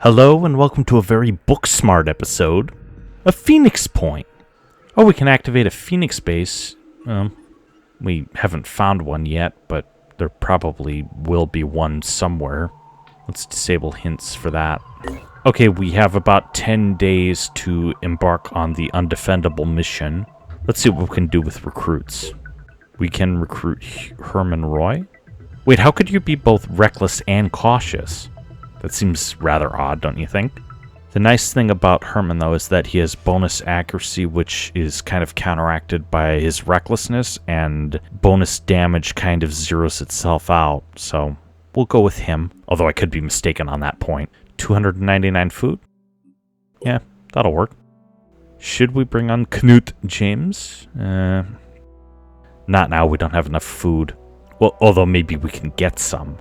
Hello and welcome to a very book-smart episode of Phoenix Point. Oh, we can activate a Phoenix base. We haven't found one yet, but there probably will be one somewhere. Let's disable hints for that. Okay, we have about 10 days to embark on the undefendable mission. Let's see what we can do with recruits. We can recruit Herman Roy. Wait, how could you be both reckless and cautious? That seems rather odd, don't you think? The nice thing about Herman, though, is that he has bonus accuracy, which is kind of counteracted by his recklessness, and bonus damage kind of zeroes itself out, so we'll go with him. Although I could be mistaken on that point. 299 food? Yeah, that'll work. Should we bring on Knut James? Not now, we don't have enough food. Well, although maybe we can get some.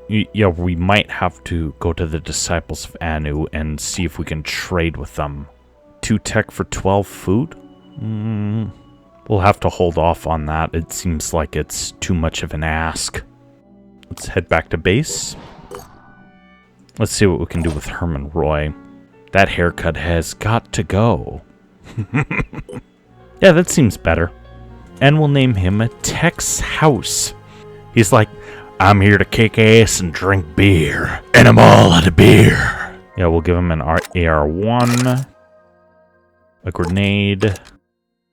Yeah, we might have to go to the Disciples of Anu and see if we can trade with them. 2 tech for 12 food? We'll have to hold off on that. It seems like it's too much of an ask. Let's head back to base. Let's see what we can do with Herman Roy. That haircut has got to go. Yeah, that seems better. And we'll name him Tex House. He's like, I'm here to kick ass and drink beer. And I'm all out of beer. Yeah, we'll give him an AR-1. A grenade.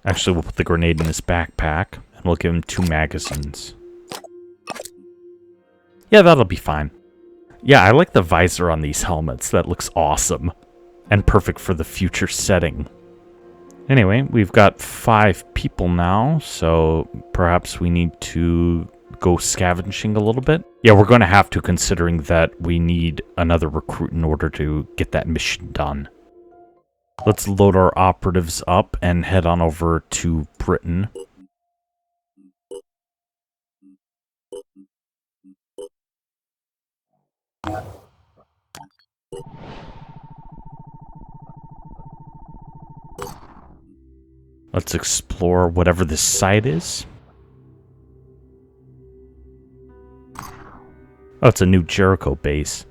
Actually, we'll put the grenade in his backpack. And we'll give him 2 magazines. Yeah, that'll be fine. Yeah, I like the visor on these helmets. That looks awesome. And perfect for the future setting. Anyway, we've got 5 people now. So perhaps we need to go scavenging a little bit. Yeah, we're going to have to, considering that we need another recruit in order to get that mission done. Let's load our operatives up and head on over to Britain. Let's explore whatever this site is. Oh, it's a new Jericho base.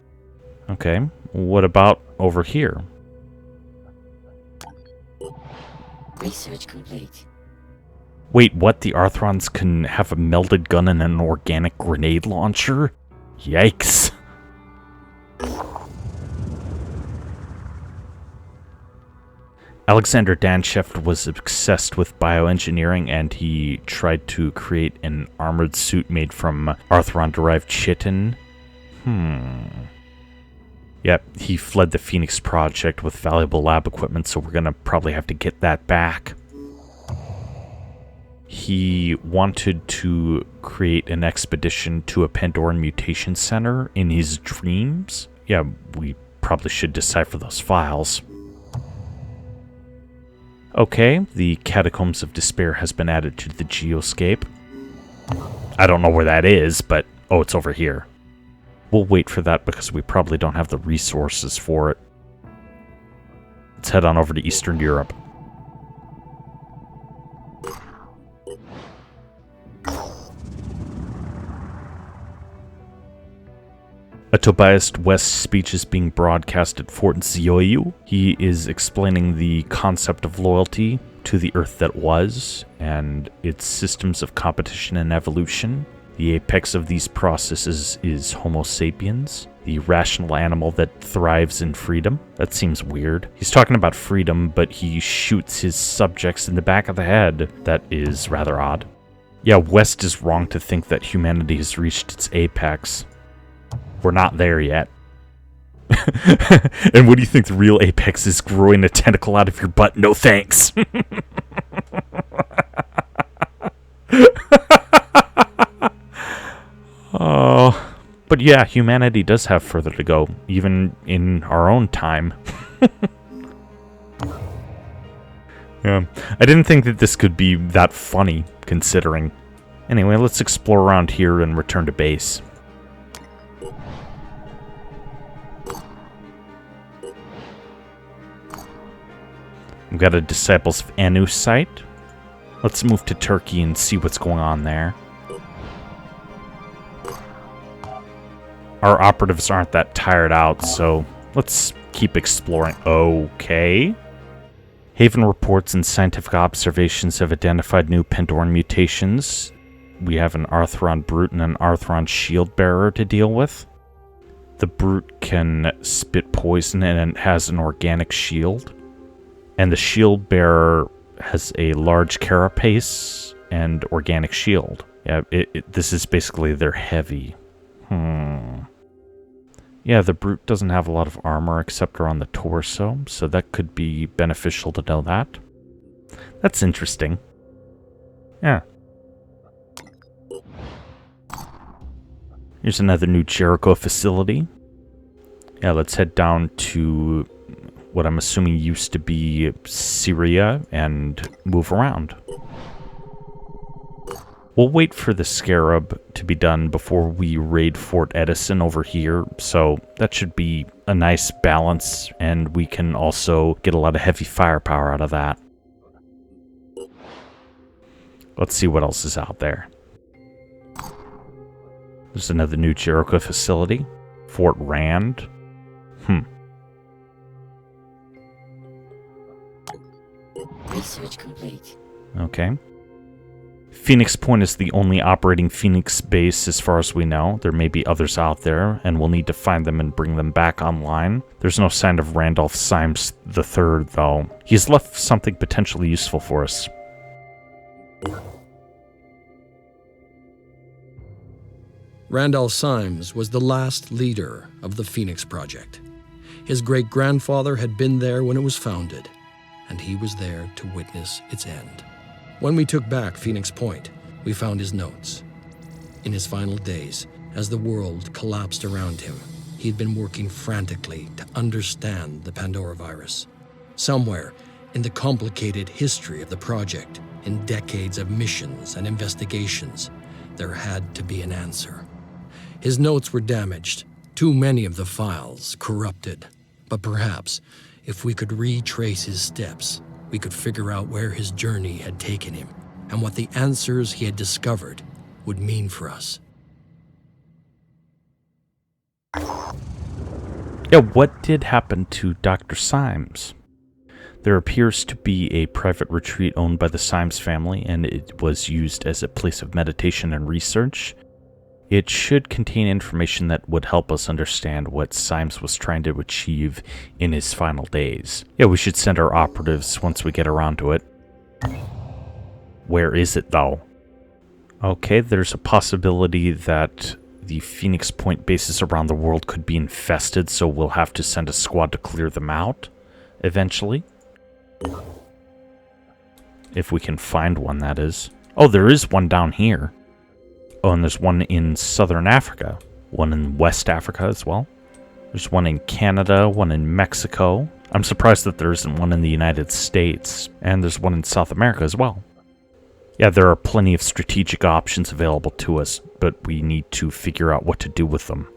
Okay, what about over here? Research complete. Wait, what? The Arthrons can have a melted gun and an organic grenade launcher? Yikes. Alexander Dansheft was obsessed with bioengineering, and he tried to create an armored suit made from Arthron-derived chitin. Yep, he fled the Phoenix Project with valuable lab equipment, so we're gonna probably have to get that back. He wanted to create an expedition to a Pandoran mutation center in his dreams. Yeah, we probably should decipher those files. Okay, the Catacombs of Despair has been added to the geoscape. I don't know where that is, but oh, it's over here. We'll wait for that because we probably don't have the resources for it. Let's head on over to Eastern Europe. A Tobias West speech is being broadcast at Fort Zioyu. He is explaining the concept of loyalty to the Earth that was, and its systems of competition and evolution. The apex of these processes is Homo sapiens, the rational animal that thrives in freedom. That seems weird. He's talking about freedom, but he shoots his subjects in the back of the head. That is rather odd. Yeah, West is wrong to think that humanity has reached its apex. We're not there yet. And what do you think the real apex is? Growing a tentacle out of your butt? No thanks. Oh, but yeah, humanity does have further to go, even in our own time. Yeah, I didn't think that this could be that funny, considering. Anyway, let's explore around here and return to base. We've got a Disciples of Anu site. Let's move to Turkey and see what's going on there. Our operatives aren't that tired out, so Let's keep exploring. Okay. Haven reports and scientific observations have identified new Pandoran mutations. We have an Arthron Brute and an Arthron Shield Bearer to deal with. The Brute can spit poison and it has an organic shield. And the Shield Bearer has a large carapace and organic shield. Yeah, this is basically their heavy. Yeah, the Brute doesn't have a lot of armor except around the torso, so that could be beneficial to know that. That's interesting. Yeah. Here's another new Jericho facility. Yeah, let's head down to what I'm assuming used to be Syria and move around. We'll wait for the Scarab to be done before we raid Fort Edison over here, so that should be a nice balance, and we can also get a lot of heavy firepower out of that. Let's see what else is out there. There's another new Jericho facility. Fort Rand. Research complete. Okay. Phoenix Point is the only operating Phoenix base as far as we know. There may be others out there, and we'll need to find them and bring them back online. There's no sign of Randolph Symes III, though. He's left something potentially useful for us. Randolph Symes was the last leader of the Phoenix Project. His great-grandfather had been there when it was founded, and he was there to witness its end. When we took back Phoenix Point, we found his notes. In his final days, as the world collapsed around him, he had been working frantically to understand the Pandora virus. Somewhere in the complicated history of the project, in decades of missions and investigations, there had to be an answer. His notes were damaged, too many of the files corrupted. But perhaps, if we could retrace his steps, we could figure out where his journey had taken him and what the answers he had discovered would mean for us. Yeah, what did happen to Dr. Symes? There appears to be a private retreat owned by the Symes family, and it was used as a place of meditation and research. It should contain information that would help us understand what Symes was trying to achieve in his final days. Yeah, we should send our operatives once we get around to it. Where is it, though? Okay, there's a possibility that the Phoenix Point bases around the world could be infested, so we'll have to send a squad to clear them out, eventually. If we can find one, that is. Oh, there is one down here. Oh, and there's one in Southern Africa. One in West Africa as well. There's one in Canada, one in Mexico. I'm surprised that there isn't one in the United States. And there's one in South America as well. Yeah, there are plenty of strategic options available to us, but we need to figure out what to do with them.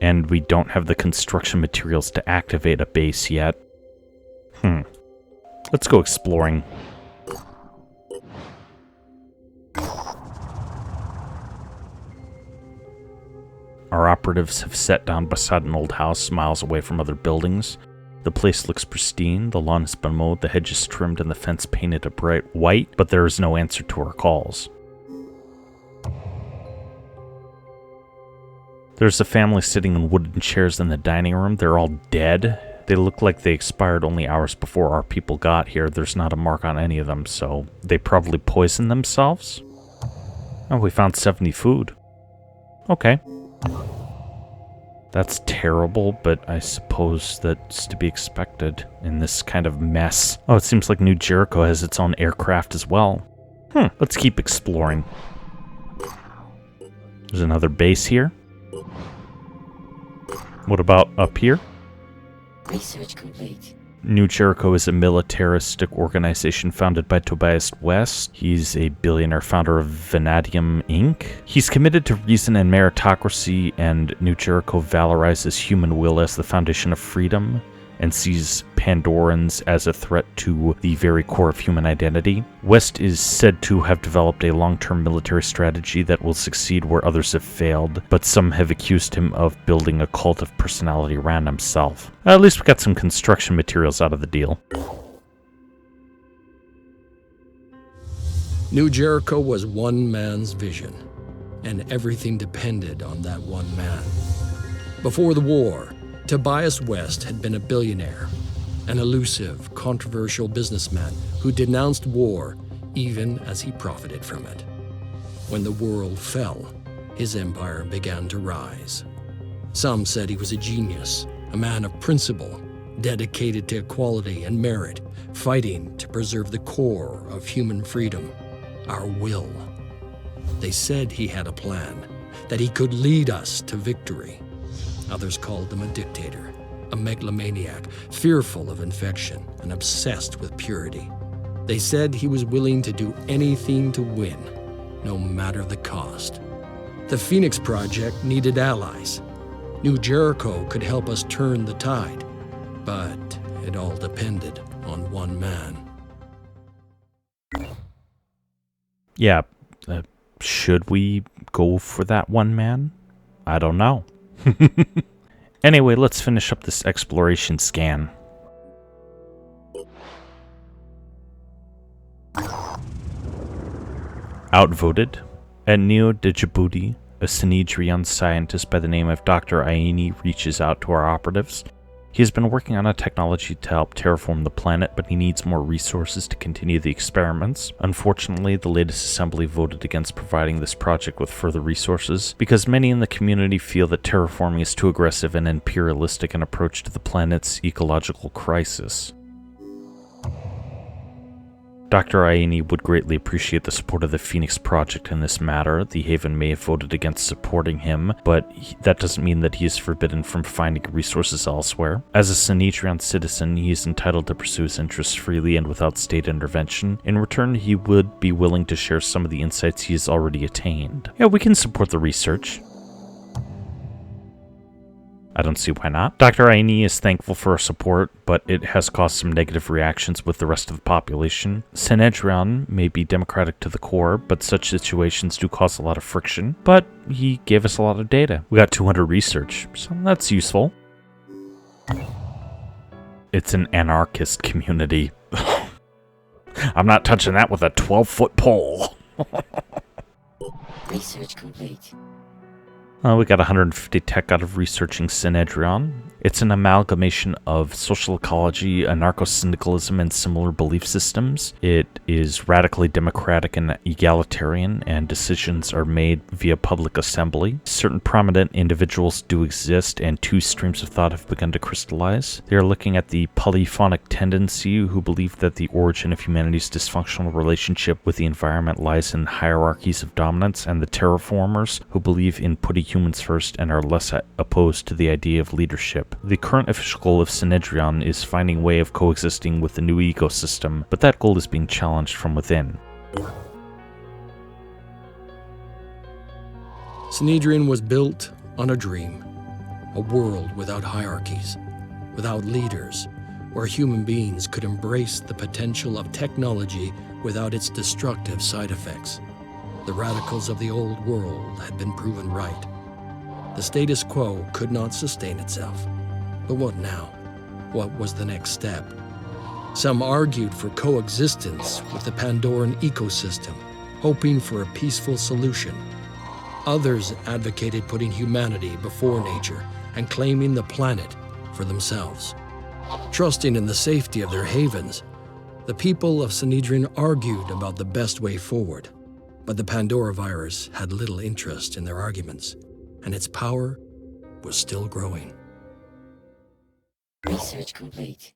And we don't have the construction materials to activate a base yet. Let's go exploring. Our operatives have sat down beside an old house miles away from other buildings. The place looks pristine, the lawn has been mowed, the hedges trimmed, and the fence painted a bright white, but there is no answer to our calls. There's a family sitting in wooden chairs in the dining room. They're all dead. They look like they expired only hours before our people got here. There's not a mark on any of them, so they probably poisoned themselves. Oh, we found 70 food. Okay. That's terrible, but I suppose that's to be expected in this kind of mess. Oh, it seems like New Jericho has its own aircraft as well. Let's keep exploring. There's another base here. What about up here? Research complete. New Jericho is a militaristic organization founded by Tobias West. He's a billionaire founder of Vanadium Inc. He's committed to reason and meritocracy, and New Jericho valorizes human will as the foundation of freedom and sees Pandorans as a threat to the very core of human identity. West is said to have developed a long-term military strategy that will succeed where others have failed, but some have accused him of building a cult of personality around himself. At least we got some construction materials out of the deal. New Jericho was one man's vision, and everything depended on that one man. Before the war, Tobias West had been a billionaire, an elusive, controversial businessman who denounced war even as he profited from it. When the world fell, his empire began to rise. Some said he was a genius, a man of principle, dedicated to equality and merit, fighting to preserve the core of human freedom, our will. They said he had a plan, that he could lead us to victory. Others called him a dictator, a megalomaniac, fearful of infection and obsessed with purity. They said he was willing to do anything to win, no matter the cost. The Phoenix Project needed allies. New Jericho could help us turn the tide, but it all depended on one man. Yeah, should we go for that one man? I don't know. Anyway, let's finish up this exploration scan. Outvoted. At Neo de Djibouti, a Sanhedrian scientist by the name of Dr. Aini reaches out to our operatives. He has been working on a technology to help terraform the planet, but he needs more resources to continue the experiments. Unfortunately, the latest assembly voted against providing this project with further resources, because many in the community feel that terraforming is too aggressive and imperialistic an approach to the planet's ecological crisis. Dr. Aini would greatly appreciate the support of the Phoenix Project in this matter. The Haven may have voted against supporting him, but that doesn't mean that he is forbidden from finding resources elsewhere. As a Sanhedrian citizen, he is entitled to pursue his interests freely and without state intervention. In return, he would be willing to share some of the insights he has already attained. Yeah, we can support the research. I don't see why not. Dr. Aini is thankful for our support, but it has caused some negative reactions with the rest of the population. Sanhedrin may be democratic to the core, but such situations do cause a lot of friction. But he gave us a lot of data. We got 200 research, so that's useful. It's an anarchist community. I'm not touching that with a 12-foot pole. Research complete. We got 150 tech out of researching Sanhedrin. It's an amalgamation of social ecology, anarcho-syndicalism, and similar belief systems. It is radically democratic and egalitarian, and decisions are made via public assembly. Certain prominent individuals do exist, and two streams of thought have begun to crystallize. They are looking at the polyphonic tendency, who believe that the origin of humanity's dysfunctional relationship with the environment lies in hierarchies of dominance, and the terraformers, who believe in putting humans first and are less opposed to the idea of leadership. The current official goal of Sanhedrin is finding a way of coexisting with the new ecosystem, but that goal is being challenged from within. Sanhedrin was built on a dream, a world without hierarchies, without leaders, where human beings could embrace the potential of technology without its destructive side effects. The radicals of the old world had been proven right. The status quo could not sustain itself. But what now? What was the next step? Some argued for coexistence with the Pandoran ecosystem, hoping for a peaceful solution. Others advocated putting humanity before nature and claiming the planet for themselves. Trusting in the safety of their havens, the people of Sanhedrin argued about the best way forward. But the Pandora virus had little interest in their arguments, and its power was still growing. Research complete.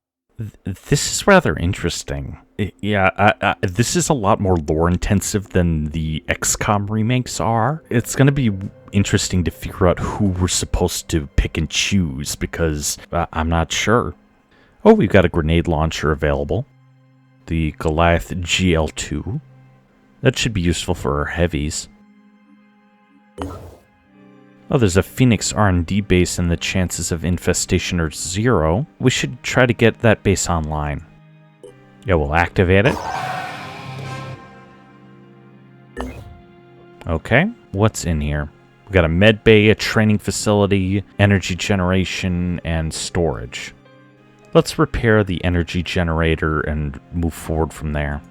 This is rather interesting. This is a lot more lore-intensive than the XCOM remakes are. It's going to be interesting to figure out who we're supposed to pick and choose, because I'm not sure. Oh, we've got a grenade launcher available. The Goliath GL2. That should be useful for our heavies. Oh, there's a Phoenix R&D base and the chances of infestation are 0. We should try to get that base online. Yeah, we'll activate it. Okay, what's in here? We got a med bay, a training facility, energy generation, and storage. Let's repair the energy generator and move forward from there.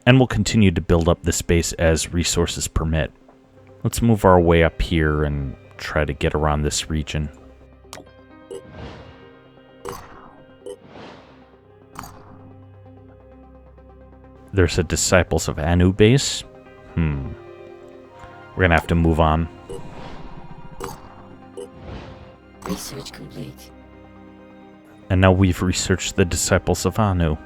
And we'll continue to build up this base as resources permit. Let's move our way up here and try to get around this region. There's a Disciples of Anu base. We're gonna have to move on. Research complete. And now we've researched the Disciples of Anu.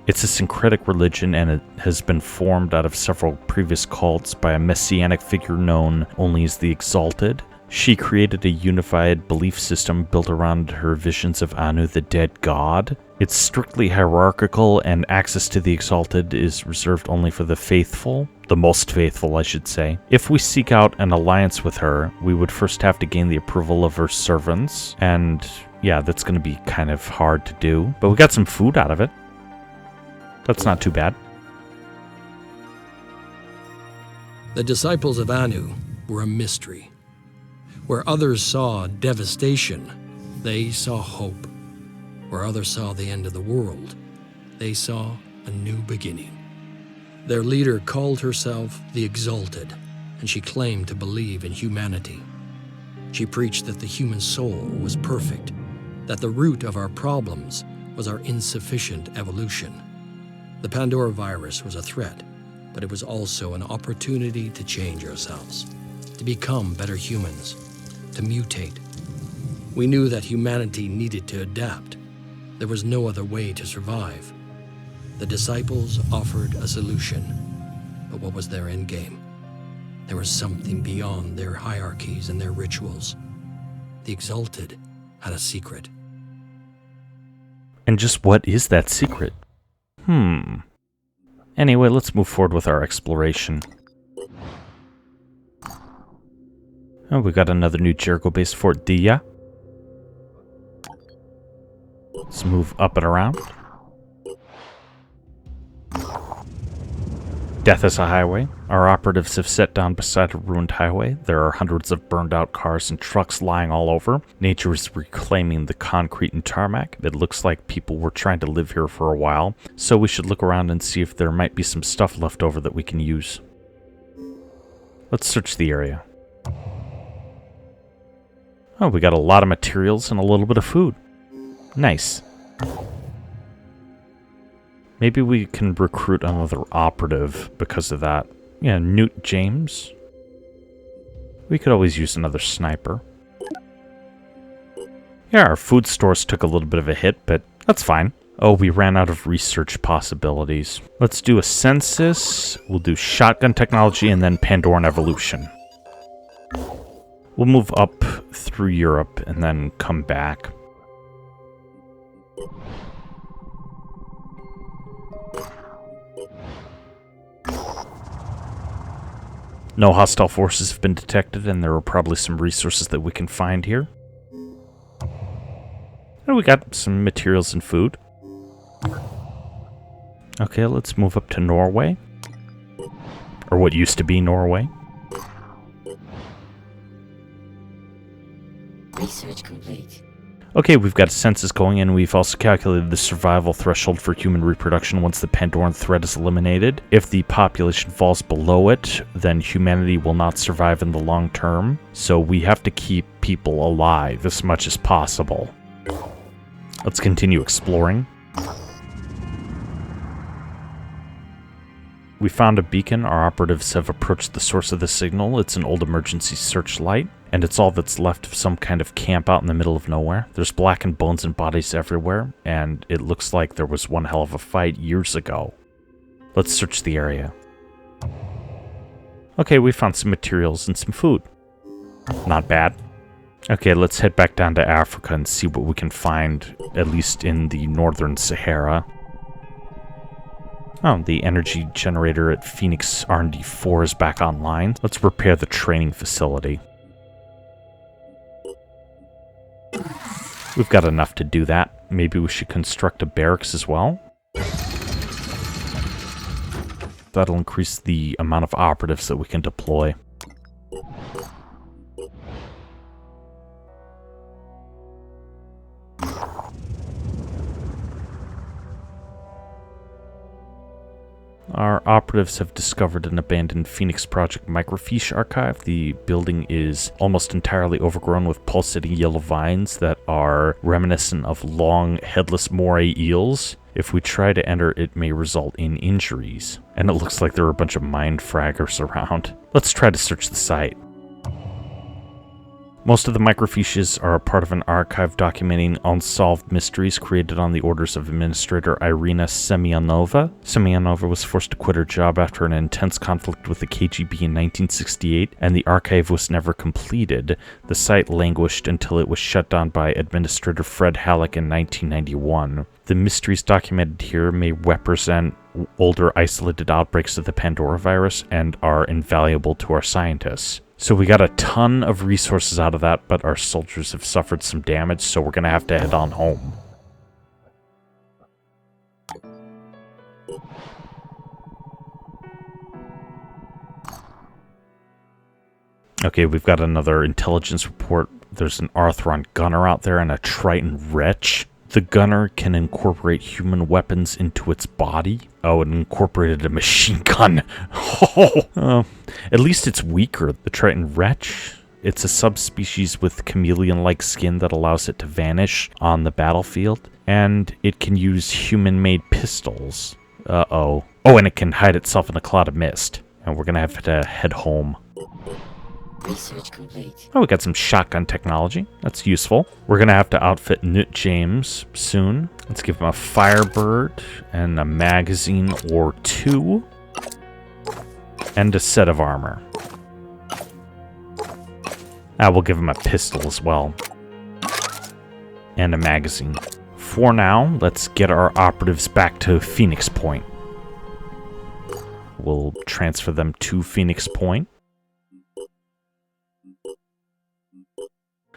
It's a syncretic religion, and it has been formed out of several previous cults by a messianic figure known only as the Exalted. She created a unified belief system built around her visions of Anu, the dead god. It's strictly hierarchical, and access to the Exalted is reserved only for the faithful. The most faithful, I should say. If we seek out an alliance with her, we would first have to gain the approval of her servants, and yeah, that's going to be kind of hard to do. But we got some food out of it. That's not too bad. The Disciples of Anu were a mystery. Where others saw devastation, they saw hope. Where others saw the end of the world, they saw a new beginning. Their leader called herself the Exalted, and she claimed to believe in humanity. She preached that the human soul was perfect, that the root of our problems was our insufficient evolution. The Pandora virus was a threat, but it was also an opportunity to change ourselves, to become better humans, to mutate. We knew that humanity needed to adapt. There was no other way to survive. The disciples offered a solution, but what was their end game? There was something beyond their hierarchies and their rituals. The Exalted had a secret. And just what is that secret? Anyway, let's move forward with our exploration. Oh, we got another new Jericho base, Fort Dia. Let's move up and around. Death is a highway. Our operatives have set down beside a ruined highway. There are hundreds of burned out cars and trucks lying all over. Nature is reclaiming the concrete and tarmac. It looks like people were trying to live here for a while, so we should look around and see if there might be some stuff left over that we can use. Let's search the area. Oh, we got a lot of materials and a little bit of food. Nice. Maybe we can recruit another operative because of that. Yeah, Newt James. We could always use another sniper. Yeah, our food stores took a little bit of a hit, but that's fine. Oh, we ran out of research possibilities. Let's do a census. We'll do shotgun technology and then Pandoran evolution. We'll move up through Europe and then come back. No hostile forces have been detected, and there are probably some resources that we can find here. And we got some materials and food. Okay, let's move up to Norway. Or what used to be Norway. Research complete. Okay, we've got a census going in. We've also calculated the survival threshold for human reproduction once the Pandoran threat is eliminated. If the population falls below it, then humanity will not survive in the long term. So we have to keep people alive as much as possible. Let's continue exploring. We found a beacon. Our operatives have approached the source of the signal. It's an old emergency searchlight, and it's all that's left of some kind of camp out in the middle of nowhere. There's blackened bones and bodies everywhere, and it looks like there was one hell of a fight years ago. Let's search the area. Okay, we found some materials and some food. Not bad. Okay, let's head back down to Africa and see what we can find, at least in the northern Sahara. Oh, the energy generator at Phoenix R&D 4 is back online. Let's repair the training facility. We've got enough to do that. Maybe we should construct a barracks as well. That'll increase the amount of operatives that we can deploy. Our operatives have discovered an abandoned Phoenix Project microfiche archive. The building is almost entirely overgrown with pulsating yellow vines that are reminiscent of long, headless moray eels. If we try to enter, it may result in injuries. And it looks like there are a bunch of mind fraggers around. Let's try to search the site. Most of the microfiches are a part of an archive documenting unsolved mysteries created on the orders of Administrator Irina Semyonova. Semyonova was forced to quit her job after an intense conflict with the KGB in 1968, and the archive was never completed. The site languished until it was shut down by Administrator Fred Halleck in 1991. The mysteries documented here may represent older isolated outbreaks of the Pandora virus and are invaluable to our scientists. So we got a ton of resources out of that, but our soldiers have suffered some damage, so we're going to have to head on home. Okay, we've got another intelligence report. There's an Arthron gunner out there and a Triton wretch. The gunner can incorporate human weapons into its body. Oh, it incorporated a machine gun. At least it's weaker. The Triton wretch, it's a subspecies with chameleon-like skin that allows it to vanish on the battlefield. And it can use human-made pistols. Uh-oh. Oh, and it can hide itself in a cloud of mist. And we're gonna have to head home. Research complete. Oh, we got some shotgun technology. That's useful. We're going to have to outfit Newt James soon. Let's give him a Firebird and a magazine or two. And a set of armor. We'll give him a pistol as well. And a magazine. For now, let's get our operatives back to Phoenix Point. We'll transfer them to Phoenix Point.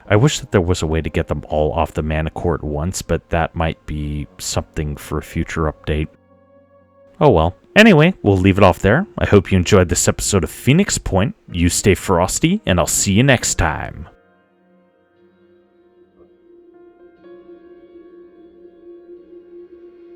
I wish that there was a way to get them all off the Manicore at once, but that might be something for a future update. Oh well. Anyway, we'll leave it off there. I hope you enjoyed this episode of Phoenix Point. You stay frosty, and I'll see you next time.